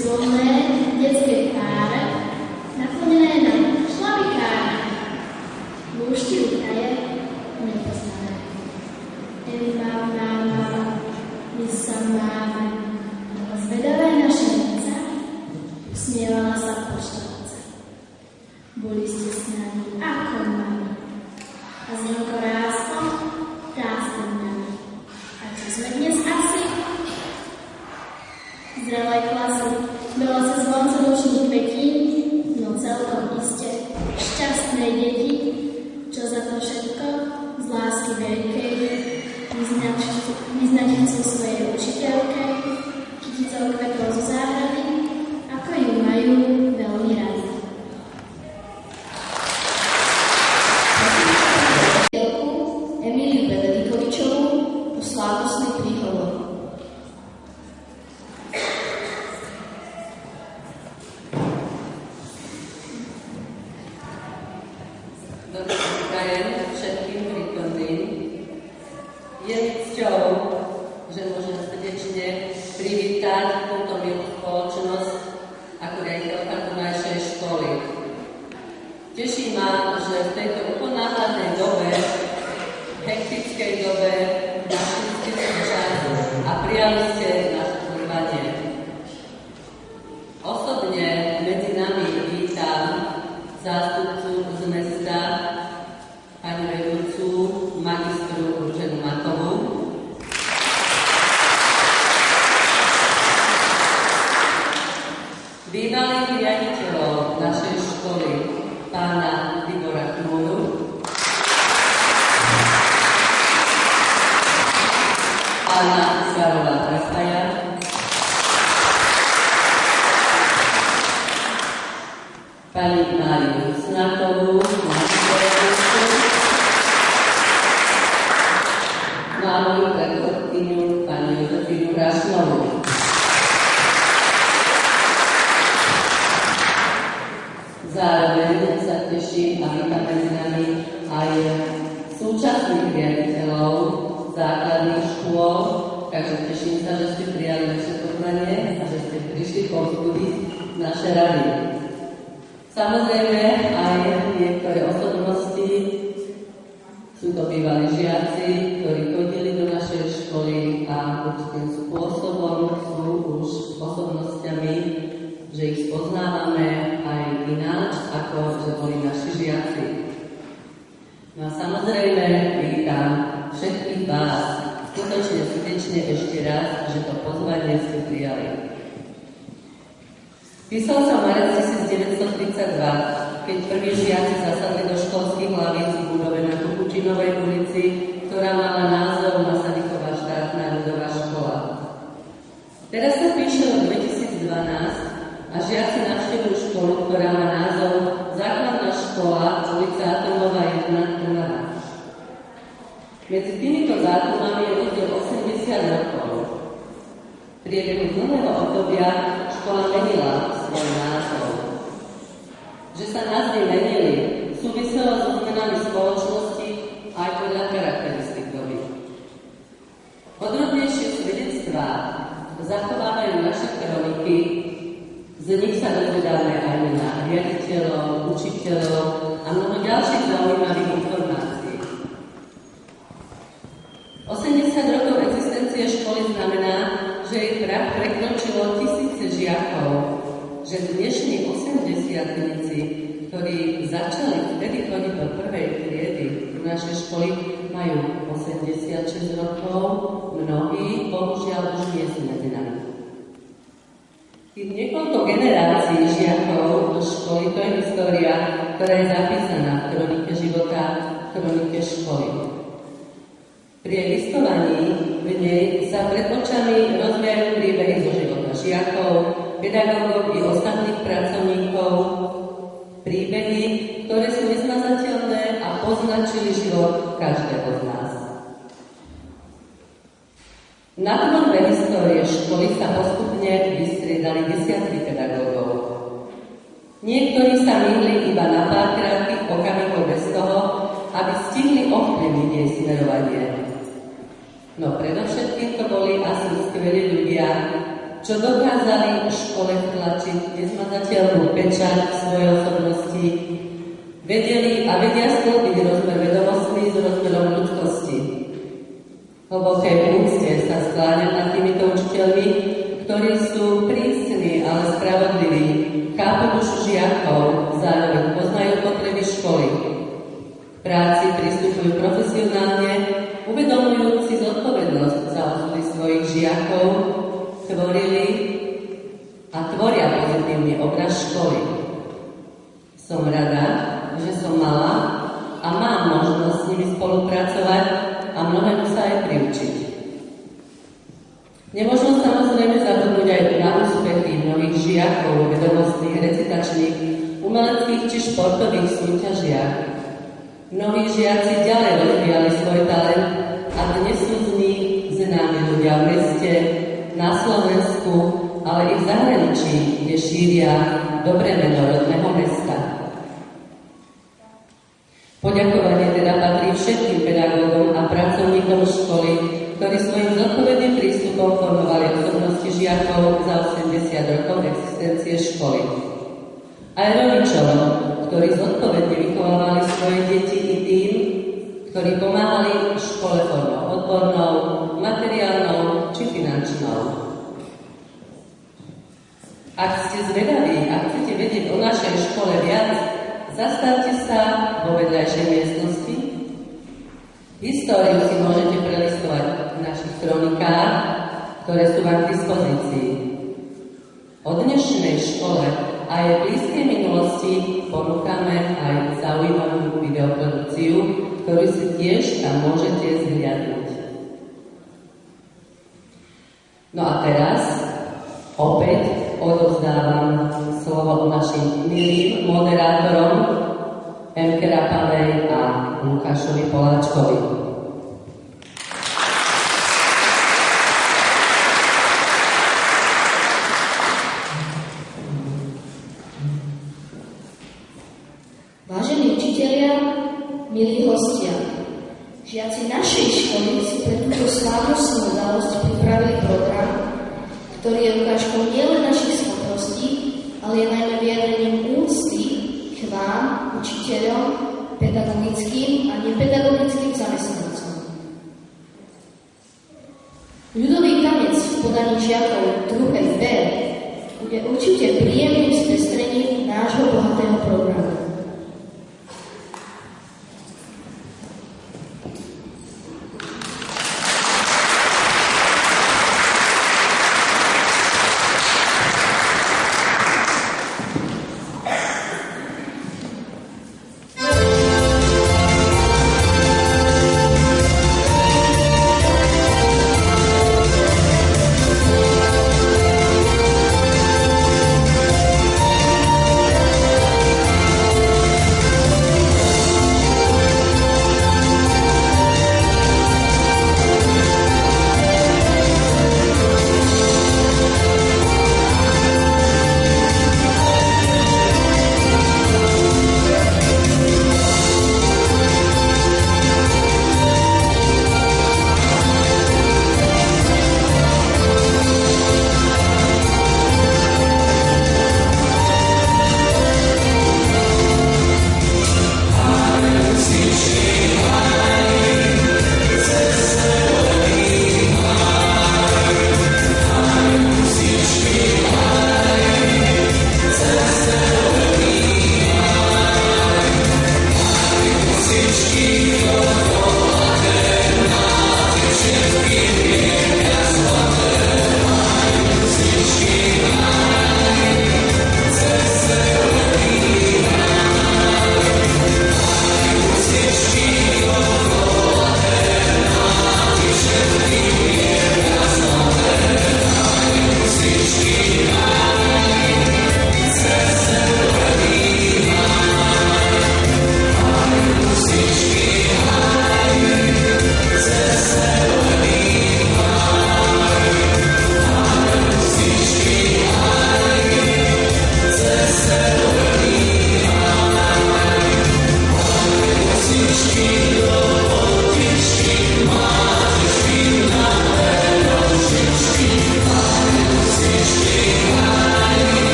silné detské tváre, naplnené na šlabikáre, lúšti utaje, nepoznané. Máma, my sa máme, zvedavé naše lica, usmievala sa poštovca. Boli ste s nami ako mami, a z ňou rástom rástom nami. A čo sme dnes asi? Zrelé klasy, veľa sa zvonce nočných kvetín, no celkom iste šťastné deti, čo za to všetko z lásky veľkej vyznať chcú svojej učiteľke, kyticou kvetov zo záhrady, ako ju majú veľmi radi. Emíliu Benedikovičovú po slávnostný príhovor. Všetkým prítomným. Je mi cťou, že môžem srdečne privítať túto milú spoločnosť ako riaditeľka tunajšej školy. Teší ma, že v tejto uponáhľadnej dobe, hektickej dobe, našli ste čas a prijali ste naše pozvanie. Osobne medzi nami vítam zástupcu z mesta, pani vedúcu magistru Ruženu Matovú, bývalých riaditeľov našej školy, pána Libora Chmúru, pána Karola Trafaja, pani Máriu Snatovú, a moju predchodkyňu, pani Jozefínu Rašnovú. Zároveň sa teším a vítam medzi nami aj súčasných riaditeľov základných škôl, takže teším sa, že ste prijali naše pozvanie a že ste prišli povzbudiť naše rady. Samozrejme aj niektoré osobnosti, sú to bývalí žiaci, ktorí chodili do našej školy a určitým spôsobom sú už osobnostiami, že ich spoznávame aj ináč, ako že boli naši žiaci. No a samozrejme vítam všetkých vás skutočne srdečne ešte raz, že to pozvanie ste prijali. Písal sa marec 1932, keď prví žiaci zasadli do školských hlavíc v budove na Kukučinovej ulici, ktorá mala názov Masaryková štátna ľudová škola. Teraz sa píše o 2012 a žiaci navštevujú školu, ktorá má názov Základná škola ulica Atomová 1 Trnava. Medzi týmito dátumami je rozdiel 80 rokov. V priebehu dlhého obdobia škola menila svoj názov. Že sa názvy menili, súviselo so zmenami spoločnosti aj podľa charakteristik doby. Podrobnejšie svedectvá zachovávajú naše kroniky, z nich sa dozvedáme aj mená riaditeľov, učiteľov a mnoho ďalších zaujímavých informácií. 80 rokov existencie školy znamená, že jej prach prekročilo tisíce žiakov, že dnešní 80-tníci, ktorí začali vtedy chodiť do prvej triedy do našej školy, majú 86 rokov, mnohí bohužiaľ už nie sú medzi nami. Tých niekoľko generácií žiakov do školy, to je história, ktorá je zapísaná v kronike života, v kronike školy. Pri jej listovaní v nej sa pred očami rozvíjajú príbehy zo života žiakov, pedagógov i ostatných pracovníkov, príbehy, ktoré sú nezmazateľné a poznačili život každého z nás. Na tvorbe histórie školy sa postupne vystriedali desiatky pedagógov. Niektorí sa minuli iba na pár krátkych okamihov bez toho, aby stihli ovplyvniť jej smerovanie. No predovšetkým to boli asi skvelí ľudia, čo dokázali v škole vtlačiť nezmazateľnú pečať svojej osobnosti, vedeli a vedia sklbiť rozmer vedomostný s rozmerom ľudskosti. Hlboké úcte sa skláňam nad týmito učiteľmi, ktorí sú prísni, ale spravodliví, chápu dušu žiakov, zároveň poznajú potreby školy. V práci pristupujú profesionálne, uvedomujúci zodpovednosť za osudy svojich žiakov, tvorili a tvoria pozitívny obraz školy. Som rada, že som mala a mám možnosť s nimi spolupracovať a mnohému sa aj priučiť. Nemožno samozrejme zabudnúť aj na úspechy mnohých žiakov, vedomostných, recitačných, umeleckých či športových súťažiach. Mnohí žiaci ďalej rozvíjali svoj talent a dnes sú z nich známi ľudia v meste, na Slovensku, ale i v zahraničí, kde šíria dobré meno rodného mesta. Poďakovanie teda patrí všetkým pedagógom a pracovníkom školy, ktorí svojim zodpovedným prístupom formovali osobnosti žiakov za 80 rokov existencie školy. Aj rodičom, ktorí zodpovedne vychovávali svoje deti i tým, ktorí pomáhali škole formou odbornou, materiálnou či finančnou. Ak ste zvedaví a chcete vedieť o našej škole viac, zastavte sa vo vedľajšej miestnosti. Históriu si môžete prelistovať v našich kronikách, ktoré sú vám k dispozícii. O dnešnej škole a jej blízkej minulosti ponúkame aj zaujímavú videoprodukciu, ktorú si tiež tam môžete zhliadnúť. No a teraz opäť odovzdávam slovo našim milým moderátorom Emke Rapavej a Lukášovi Poláčkovi. Vážení učitelia, milí hostia, žiaci našej školy si pre túto slávnostnú udalosť pripravili program, ktorý je ukážkou nielen našich schopností, ale je najmä vyjadrením úcty k vám, učiteľom, pedagogickým a nepedagogickým zamestnancom. Ľudový tanec v podaní žiakov 2. B bude určite príjemným spestrením nášho bohatého programu.